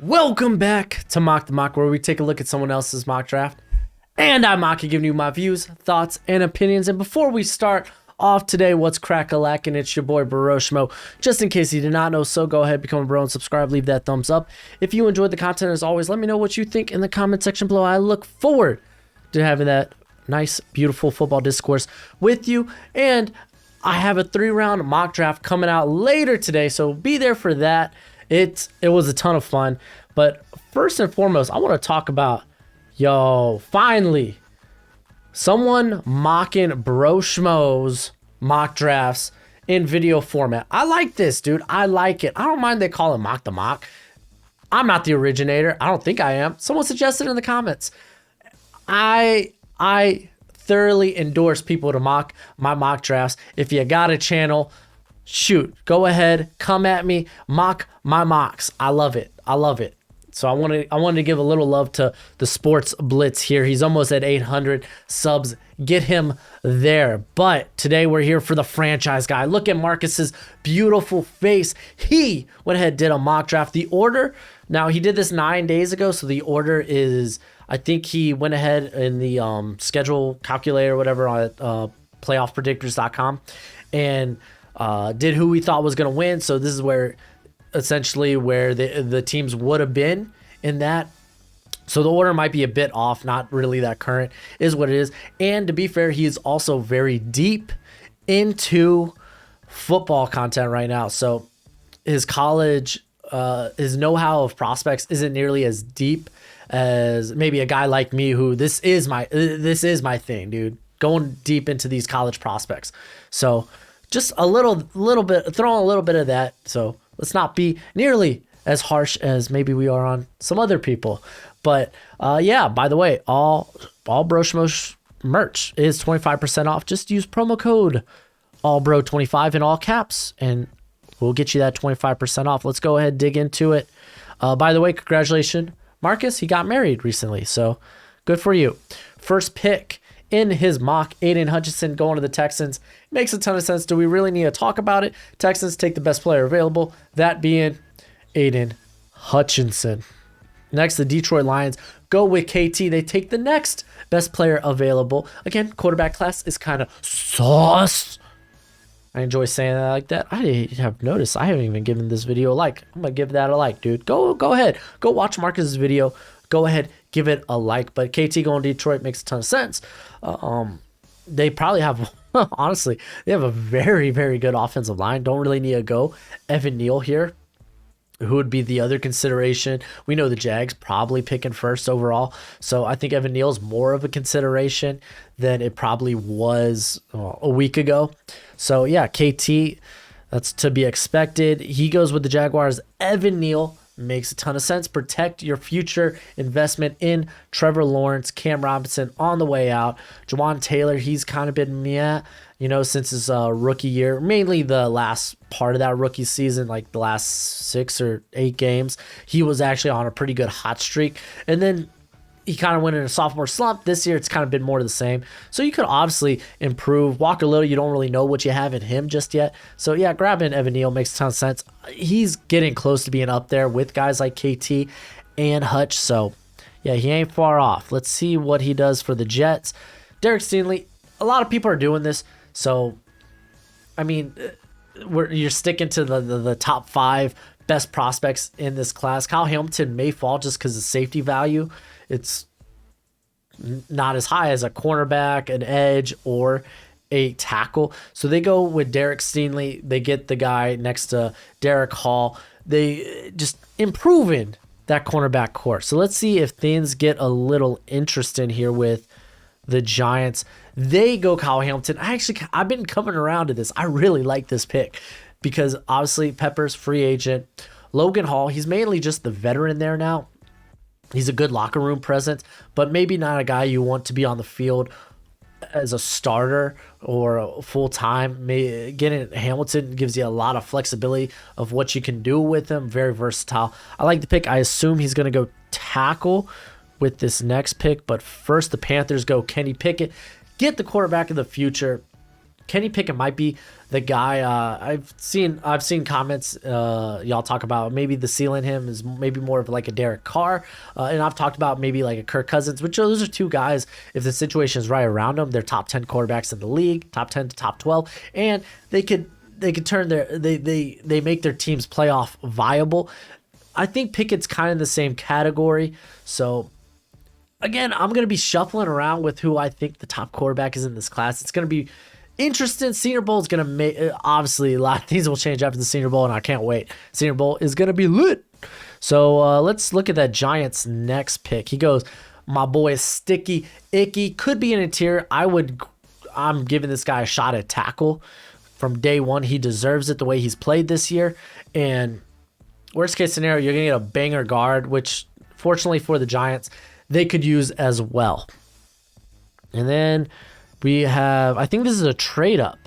Welcome back to Mock the Mock, where we take a look at someone else's mock draft. And I'm mocking, giving you my views, thoughts, and opinions. And before we start off today, what's crack-a-lackin'? It's your boy Broshmo. Just in case you did not know, so go ahead, become a bro, and subscribe. Leave that thumbs up. If you enjoyed the content, as always, let me know what you think in the comment section below. I look forward to having that nice, beautiful football discourse with you. And I have a 3-round mock draft coming out later today, so be there for that. It was a ton of fun, but first and foremost, I want to talk about, finally, someone mocking Broshmo's mock drafts in video format. I like this, dude. I like it. I don't mind they call it Mock the Mock. I'm not the originator. I don't think I am. Someone suggested in the comments. I thoroughly endorse people to mock my mock drafts. If you got a channel, shoot, go ahead, come at me, mock my mocks. I love it. I love it. So I wanted to give a little love to the Sports Blitz here. He's almost at 800 subs. Get him there. But today we're here for the franchise guy. Look at Marcus's beautiful face. He went ahead and did a mock draft. The order, now he did this 9 days ago, so the order is, I think he went ahead in the schedule calculator, whatever, on playoffpredictors.com, and did who he thought was going to win. So this is where essentially where the teams would have been in that. So the order might be a bit off, not really that current, is what it is. And to be fair, he is also very deep into football content right now. So his college, his know-how of prospects isn't nearly as deep as maybe a guy like me, who this is my thing, dude. Going deep into these college prospects. So just a little bit, throwing a little bit of that. So let's not be nearly as harsh as maybe we are on some other people. But yeah, by the way, all Broshmo merch is 25% off. Just use promo code ALLBRO25 in all caps, and we'll get you that 25% off. Let's go ahead and dig into it. By the way, congratulations, Marcus. He got married recently, so good for you. First pick in his mock, Aiden Hutchinson going to the Texans. Makes a ton of sense. Do we really need to talk about it? Texans take the best player available, that being Aiden Hutchinson. Next, the Detroit Lions go with KT. They take the next best player available. Again, quarterback class is kind of sauce. I enjoy saying that like that. I have noticed I haven't even given this video a like. I'm going to give that a like, dude. Go ahead. Go watch Marcus's video. Go ahead, give it a like. But KT going to Detroit makes a ton of sense. They probably have, honestly, they have a very, very good offensive line. Don't really need to go Evan Neal here, who would be the other consideration. We know the Jags probably picking first overall. So I think Evan Neal's more of a consideration than it probably was a week ago. So yeah, KT, that's to be expected. He goes with the Jaguars. Evan Neal makes a ton of sense. Protect your future investment in Trevor Lawrence, Cam Robinson on the way out. Jawan Taylor, he's kind of been since his rookie year, mainly the last part of that rookie season, like the last 6 or 8 games. He was actually on a pretty good hot streak. And then he kind of went in a sophomore slump. This year, it's kind of been more of the same. So you could obviously improve. Walker Little, you don't really know what you have in him just yet. So yeah, grabbing Evan Neal makes a ton of sense. He's getting close to being up there with guys like KT and Hutch. So yeah, he ain't far off. Let's see what he does for the Jets. Derek Stingley, a lot of people are doing this. So, I mean, you're sticking to the top 5 best prospects in this class. Kyle Hamilton may fall just because of safety value. It's not as high as a cornerback, an edge, or a tackle. So they go with Derek Stingley. They get the guy next to Derek Hall. They just improving that cornerback core. So let's see if things get a little interesting here with the Giants. They go Kyle Hamilton. I've been coming around to this. I really like this pick because obviously Pepper's free agent. Logan Hall, he's mainly just the veteran there now. He's a good locker room presence, but maybe not a guy you want to be on the field as a starter or full-time. Getting Hamilton gives you a lot of flexibility of what you can do with him. Very versatile. I like the pick. I assume he's going to go tackle with this next pick, but first the Panthers go Kenny Pickett. Get the quarterback of the future. Kenny Pickett might be the guy. I've seen comments y'all talk about maybe the ceiling him is maybe more of like a Derek Carr, and I've talked about maybe like a Kirk Cousins, which those are two guys. If the situation is right around them, they're top 10 quarterbacks in the league, top 10 to top 12, and they could turn they make their teams playoff viable. I think Pickett's kind of in the same category. So again, I'm going to be shuffling around with who I think the top quarterback is in this class. It's going to be interesting. Senior Bowl is going to make, obviously, a lot of things will change after the Senior Bowl, and I can't wait. Senior Bowl is going to be lit. So let's look at that Giants next pick. He goes, my boy Sticky Icky, could be an interior. I'm giving this guy a shot at tackle from day one. He deserves it the way he's played this year. And worst case scenario, you're going to get a banger guard, which fortunately for the Giants, they could use as well. And then we have, I think this is a trade up.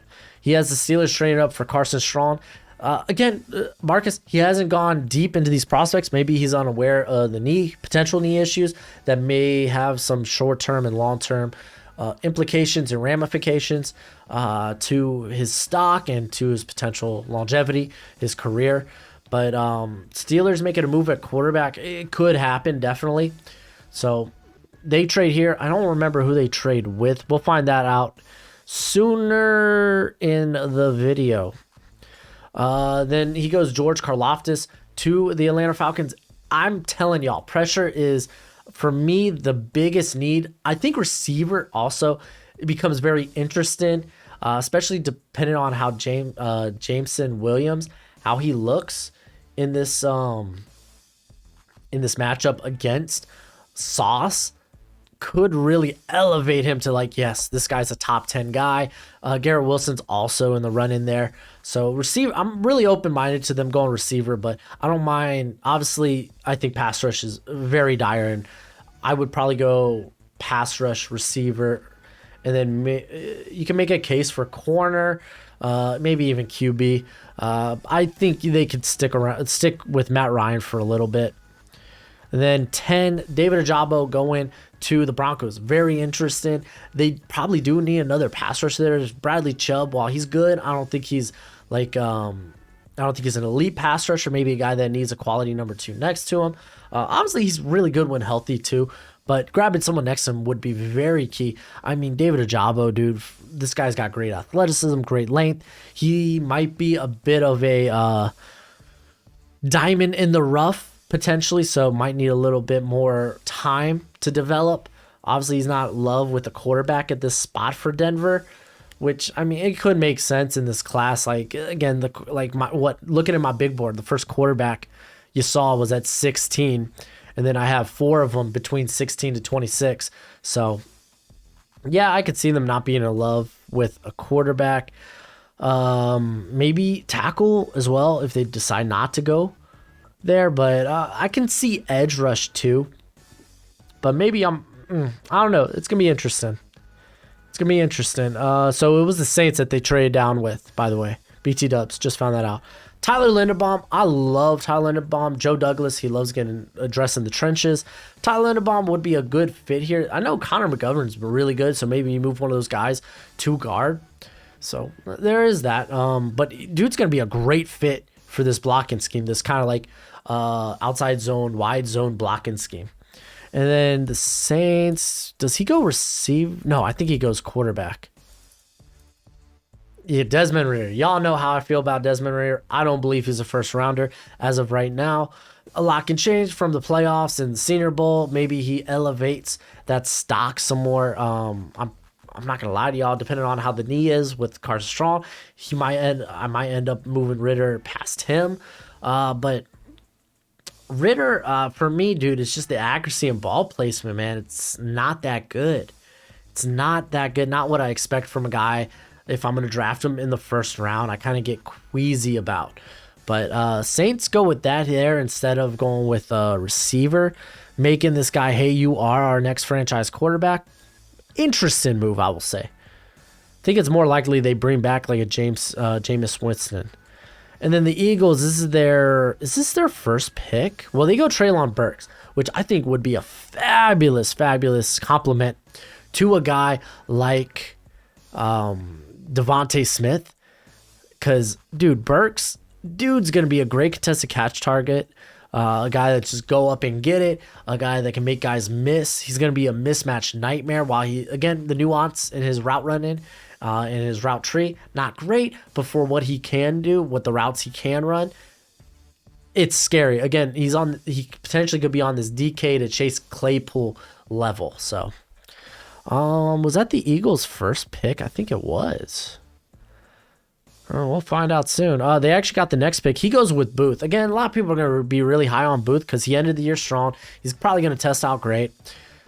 He has the Steelers traded up for Carson Strong. Again, Marcus, he hasn't gone deep into these prospects. Maybe he's unaware of the potential knee issues that may have some short-term and long-term implications and ramifications to his stock and to his potential longevity, his career. But Steelers making a move at quarterback, it could happen, definitely. So they trade here. I don't remember who they trade with. We'll find that out sooner in the video. Then he goes George Karlaftis to the Atlanta Falcons. I'm telling y'all, pressure is, for me, the biggest need. I think receiver also becomes very interesting, especially depending on how Jameson Williams, how he looks in this matchup against Sauce, could really elevate him to like, yes, this guy's a top 10 guy. Garrett Wilson's also in the run in there. So receiver, I'm really open-minded to them going receiver, but I don't mind. Obviously, I think pass rush is very dire, and I would probably go pass rush receiver, and then you can make a case for corner, maybe even QB. I think they could stick with Matt Ryan for a little bit. And then 10, David Ojabo going to the Broncos. Very interesting. They probably do need another pass rush there. There's Bradley Chubb. While he's good, I don't think he's like I don't think he's an elite pass rusher. Maybe a guy that needs a quality number 2 next to him. Obviously, he's really good when healthy too. But grabbing someone next to him would be very key. I mean, David Ojabo, dude, this guy's got great athleticism, great length. He might be a bit of a diamond in the rough, potentially, so might need a little bit more time to develop. Obviously, he's not in love with the quarterback at this spot for Denver, which, I mean, it could make sense in this class. Like, again, looking at my big board, the first quarterback you saw was at 16, and then I have 4 of them between 16 to 26. So, yeah, I could see them not being in love with a quarterback. Maybe tackle as well if they decide not to go there, but I can see edge rush too. But maybe I don't know. It's gonna be interesting. So it was the Saints that they traded down with, by the way. BT Dubs, just found that out. Tyler Linderbaum, I love Tyler Linderbaum. Joe Douglas, he loves addressing the trenches. Tyler Linderbaum would be a good fit here. I know Connor McGovern's been really good, so maybe you move one of those guys to guard. So there is that. But dude's gonna be a great fit for this blocking scheme. This kind of like outside zone, wide zone blocking scheme. And then the Saints, does he go receive? No, I think he goes quarterback. Yeah, Desmond Ridder. Y'all know how I feel about Desmond Ridder. I don't believe he's a first rounder as of right now. A lot can change from the playoffs and the Senior Bowl. Maybe he elevates that stock some more. I'm not gonna lie to y'all. Depending on how the knee is with Carson Strong, I might end up moving Ridder past him. But Ridder, for me, dude, it's just the accuracy and ball placement, man. It's not that good. Not what I expect from a guy. If I'm going to draft him in the first round, I kind of get queasy about. But Saints go with that there instead of going with a receiver, making this guy, hey, you are our next franchise quarterback. Interesting move, I will say. I think it's more likely they bring back like a Jameis Winston. And then the Eagles, is this their first pick? Well, they go Treylon Burks, which I think would be a fabulous, fabulous compliment to a guy like Devontae Smith. Because, dude, dude's going to be a great contested catch target. A guy that just go up and get it. A guy that can make guys miss. He's going to be a mismatch nightmare while again, the nuance in his route running, in his route tree, not great, but for what he can do, what the routes he can run, it's scary. Again, he potentially could be on this DK to Chase Claypool level. So, was that the Eagles' first pick? I think it was. Oh, we'll find out soon. They actually got the next pick. He goes with Booth. Again, a lot of people are going to be really high on Booth because he ended the year strong. He's probably going to test out great.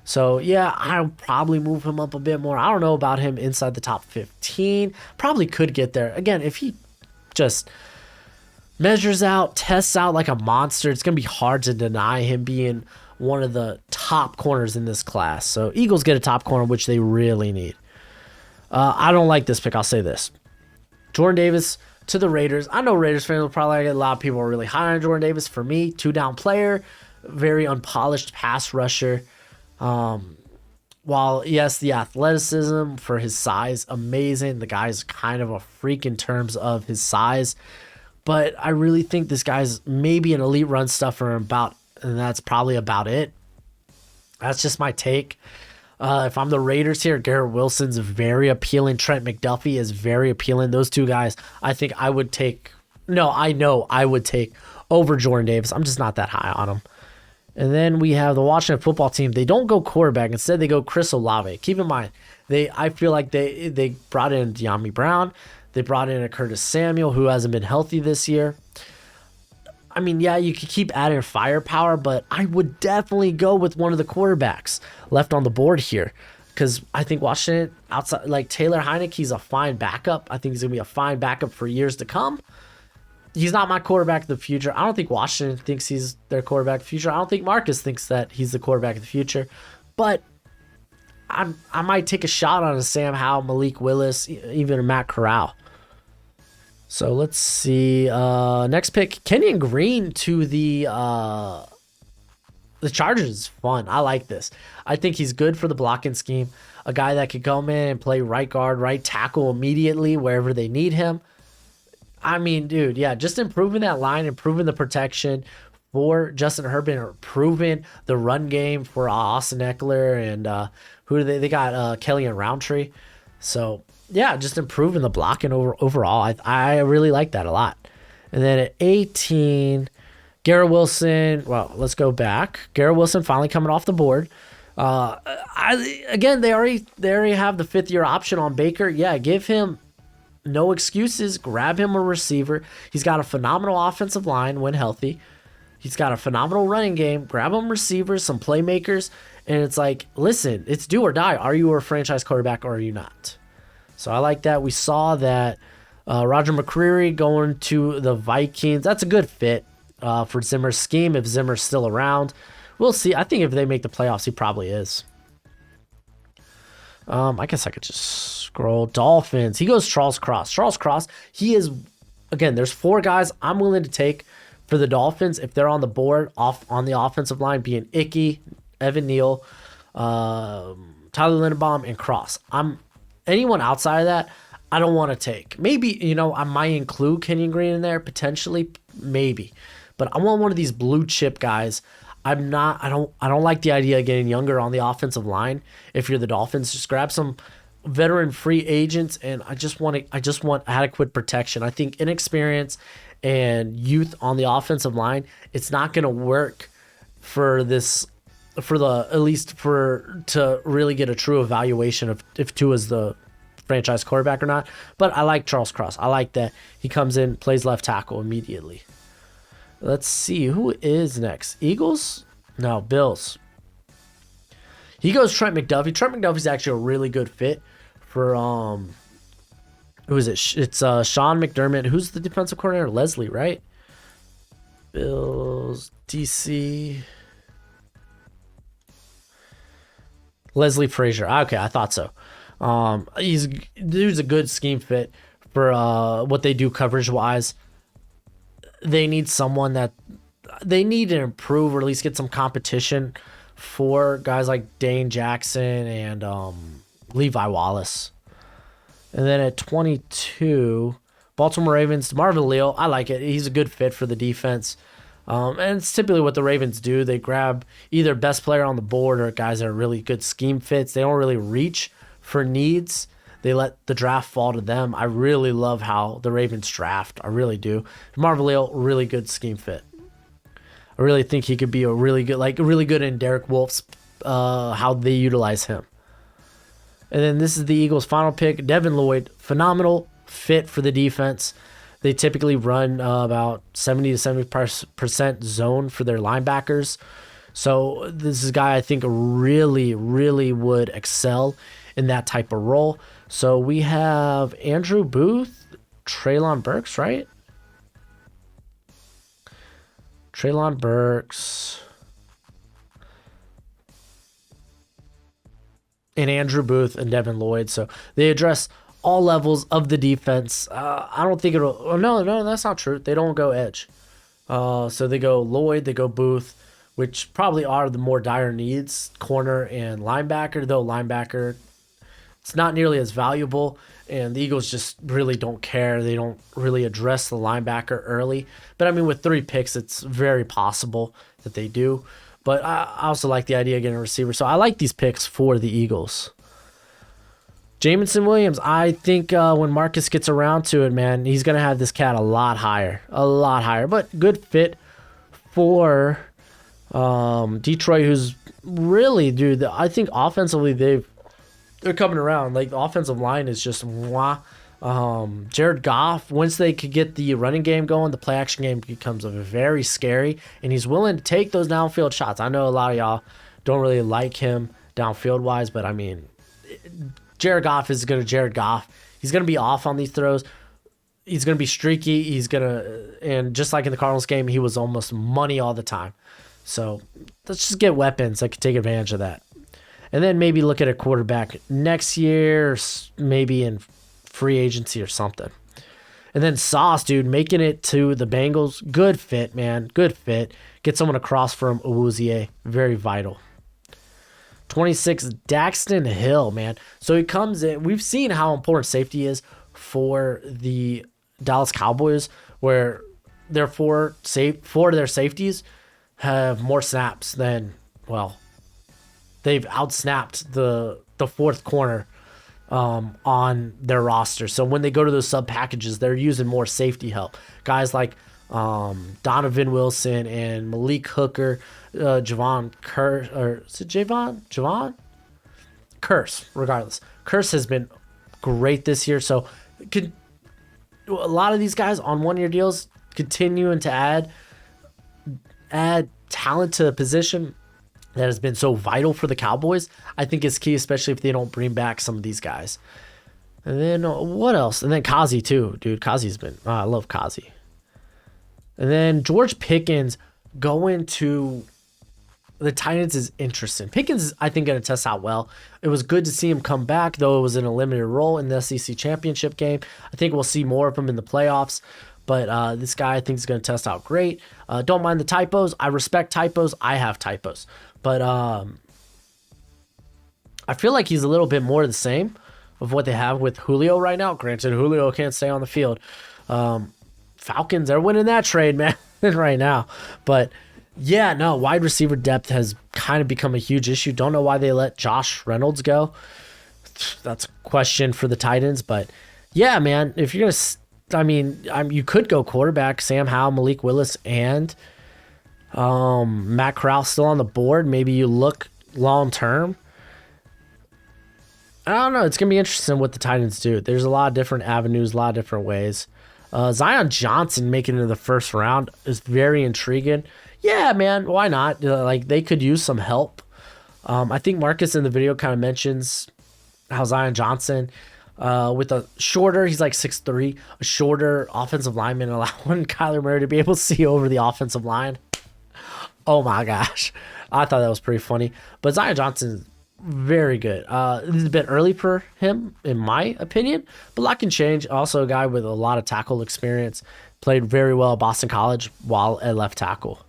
So, yeah, I'll probably move him up a bit more. I don't know about him inside the top 15. Probably could get there. Again, if he just measures out, tests out like a monster, it's going to be hard to deny him being one of the top corners in this class. So, Eagles get a top corner, which they really need. I don't like this pick. I'll say this. Jordan Davis to the Raiders. I know Raiders fans will probably like it. A lot of people are really high on Jordan Davis. For me, 2-down player, very unpolished pass rusher. While, yes, the athleticism for his size, amazing. The guy's kind of a freak in terms of his size. But I really think this guy's maybe an elite run stuffer and that's probably about it. That's just my take. If I'm the Raiders here, Garrett Wilson's very appealing. Trent McDuffie is very appealing. Those two guys, I think I would take. No, I know I would take over Jordan Davis. I'm just not that high on him. And then we have the Washington football team. They don't go quarterback. Instead, they go Chris Olave. Keep in mind, I feel like they brought in De'Ami Brown. They brought in a Curtis Samuel who hasn't been healthy this year. I mean, yeah, you could keep adding firepower, but I would definitely go with one of the quarterbacks left on the board here because I think Washington, outside like Taylor Heinicke, he's a fine backup. I think he's going to be a fine backup for years to come. He's not my quarterback of the future. I don't think Washington thinks he's their quarterback of the future. I don't think Marcus thinks that he's the quarterback of the future. But I might take a shot on a Sam Howell, Malik Willis, even a Matt Corral. So let's see. Next pick, Kenyon Green to the Chargers is fun. I like this. I think he's good for the blocking scheme. A guy that could come in and play right guard, right tackle immediately wherever they need him. I mean, dude, yeah, just improving that line, improving the protection for Justin Herbert, improving the run game for Austin Eckler and who do they got Kelly and Roundtree. So yeah, just improving the blocking overall. I really like that a lot. And then at 18, Garrett Wilson. Well, let's go back. Garrett Wilson finally coming off the board. They already have the 5th-year option on Baker. Yeah, give him no excuses. Grab him a receiver. He's got a phenomenal offensive line when healthy. He's got a phenomenal running game. Grab him receivers, some playmakers, and it's like, listen, it's do or die. Are you a franchise quarterback or are you not? So I like that. We saw that Roger McCreary going to the Vikings. That's a good fit for Zimmer's scheme if Zimmer's still around. We'll see. I think if they make the playoffs, he probably is. I guess I could just scroll. Dolphins. He goes Charles Cross. Charles Cross, he is, again, there's 4 guys I'm willing to take for the Dolphins if they're on the board off on the offensive line, being Icky, Evan Neal, Tyler Linderbaum, and Cross. Anyone outside of that, I don't want to take. Maybe, I might include Kenyon Green in there, potentially, maybe. But I want one of these blue chip guys. I don't like the idea of getting younger on the offensive line. If you're the Dolphins, just grab some veteran free agents, and I just want adequate protection. I think inexperience and youth on the offensive line, it's not going to work to really get a true evaluation of if Tua's the franchise quarterback or not. But I like Charles Cross. I like that he comes in, plays left tackle immediately. Let's see, who is next? Eagles? No, Bills. He goes Trent McDuffie. Trent McDuffie's actually a really good fit for who is it? It's Sean McDermott. Who's the defensive coordinator? Leslie, right? Bills, DC. Leslie Frazier. Okay, I thought so. Dude's a good scheme fit for what they do coverage wise. They need someone that they need to improve or at least get some competition for guys like Dane Jackson and Levi Wallace. And then at 22, Baltimore Ravens, Marvin Leal. I like it. He's a good fit for the defense. And it's typically what the Ravens do. They grab either best player on the board or guys that are really good scheme fits. They don't really reach for needs. They let the draft fall to them. I really love how the Ravens draft. I really do. Marvin Leal, really good scheme fit. I really think he could be a really good in Derek Wolf's, how they utilize him. And then this is the Eagles' final pick. Devin Lloyd, phenomenal fit for the defense. They typically run about 70 to 70% zone for their linebackers. So this is a guy I think really, really would excel in that type of role. So we have Andrew Booth, Treylon Burks, right? Treylon Burks. And Andrew Booth and Devin Lloyd. So they address all levels of the defense. I don't think it'll... Oh, no, that's not true. They don't go edge. So they go Lloyd, they go Booth, which probably are the more dire needs, corner and linebacker, though linebacker, it's not nearly as valuable, and the Eagles just really don't care. They don't really address the linebacker early. But, I mean, with 3 picks, it's very possible that they do. But I also like the idea of getting a receiver. So I like these picks for the Eagles. Jameson Williams, I think when Marcus gets around to it, man, he's going to have this cat a lot higher. A lot higher. But good fit for Detroit, who's really, dude, I think offensively they're coming around. Like, the offensive line is just mwah. Jared Goff, once they could get the running game going, the play action game becomes very scary, and he's willing to take those downfield shots. I know a lot of y'all don't really like him downfield wise, but I mean, Jared Goff is going to Jared Goff. He's going to be off on these throws. He's going to be streaky. And just like in the Cardinals game, he was almost money all the time. So let's just get weapons that can take advantage of that. And then maybe look at a quarterback next year, maybe in free agency or something. And then Sauce, dude, making it to the Bengals. Good fit, man. Good fit. Get someone across from Awuzie. Very vital. 26, Daxton Hill, man. So he comes in. We've seen how important safety is for the Dallas Cowboys, where their four of their safeties have more snaps than, well, they've outsnapped the fourth corner on their roster. So when they go to those sub packages, they're using more safety help. Guys like Donovan Wilson and Malik Hooker, Javon Curse, or is it Javon? Curse, regardless. Curse has been great this year. So a lot of these guys on one-year deals continuing to add talent to the position that has been so vital for the Cowboys, I think is key, especially if they don't bring back some of these guys. And then what else? And then Kazi too, dude. Kazi's been, I love Kazi. And then George Pickens going to the Titans is interesting. Pickens is, I think, going to test out well. It was good to see him come back, though it was in a limited role in the SEC championship game. I think we'll see more of him in the playoffs. But this guy I think is going to test out great. Don't mind the typos. I respect typos. I have typos. But I feel like he's a little bit more the same of what they have with Julio right now. Granted, Julio can't stay on the field. Falcons are winning that trade, man, right now. But, yeah, no, wide receiver depth has kind of become a huge issue. Don't know why they let Josh Reynolds go. That's a question for the Titans. But, yeah, man, if you're going to you could go quarterback, Sam Howell, Malik Willis, and Matt Corral still on the board. Maybe you look long term. I don't know. It's going to be interesting what the Titans do. There's a lot of different avenues, a lot of different ways. Zion Johnson making it into the first round is very intriguing. Yeah, man, why not? They could use some help. I think Marcus in the video kind of mentions how Zion Johnson, with a shorter, he's like 6'3", a shorter offensive lineman, allowing Kyler Murray to be able to see over the offensive line. Oh my gosh. I thought that was pretty funny. But Zion Johnson's very good. This is a bit early for him, in my opinion, but a lot can change. Also a guy with a lot of tackle experience. Played very well at Boston College while at left tackle.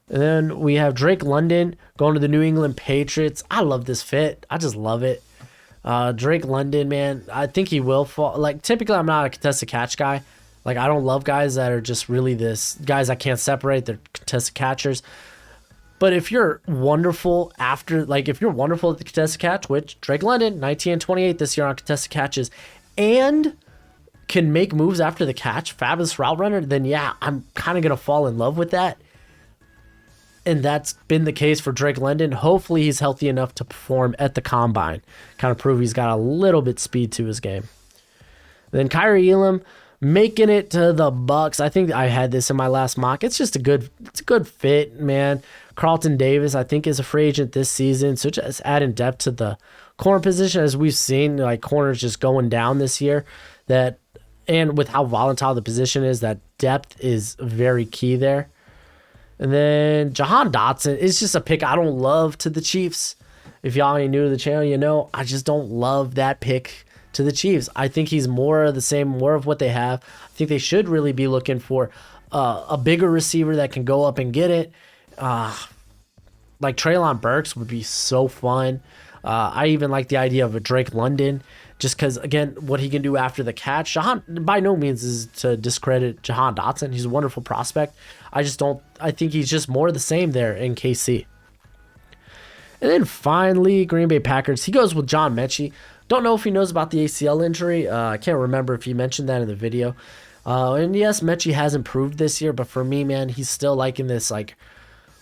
And then we have Drake London going to the New England Patriots. I love this fit. I just love it. Drake London, man, I think he will fall. Like, typically, I'm not a contested catch guy. Like, I don't love guys that are just really guys I can't separate. They're contested catchers. But if you're wonderful if you're wonderful at the contested catch, which Drake London, 19 and 28 this year on contested catches, and can make moves after the catch, fabulous route runner, then yeah, I'm kind of going to fall in love with that. And that's been the case for Drake London. Hopefully he's healthy enough to perform at the combine. Kind of prove he's got a little bit speed to his game. Then Kyrie Elam making it to the Bucks. I think I had this in my last mock. It's a good fit, man. Carlton Davis, I think, is a free agent this season. So just adding depth to the corner position, as we've seen, like corners just going down this year. And with how volatile the position is, that depth is very key there. And then Jahan Dotson is just a pick I don't love to the Chiefs. If y'all ain't new to the channel, you know, I just don't love that pick to the Chiefs. I think he's more of the same, more of what they have. I think they should really be looking for a bigger receiver that can go up and get it. Like Treylon Burks would be so fun. I even like the idea of a Drake London, just because, again, what he can do after the catch. Jahan, by no means is to discredit Jahan Dotson. He's a wonderful prospect. I think he's just more of the same there in KC. And then finally, Green Bay Packers. He goes with John Mechie. Don't know if he knows about the ACL injury. I can't remember if he mentioned that in the video. And yes, Mechie has improved this year, but for me, man, he's still like in this like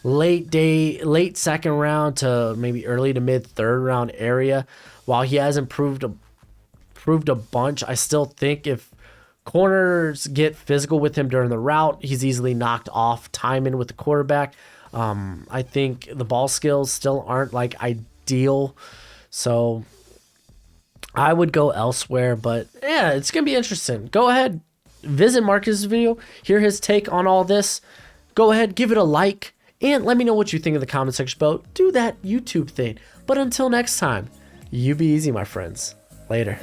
late second round to maybe early to mid third round area. While he has improved a bunch, I still think if corners get physical with him during the route, he's easily knocked off timing with the quarterback. I think the ball skills still aren't like ideal, so I would go elsewhere. But yeah, it's gonna be interesting. Go ahead, visit Marcus' video, hear his take on all this. Go ahead, give it a like, and let me know what you think in the comment section below. Do that YouTube thing. But until next time, you be easy, my friends. Later.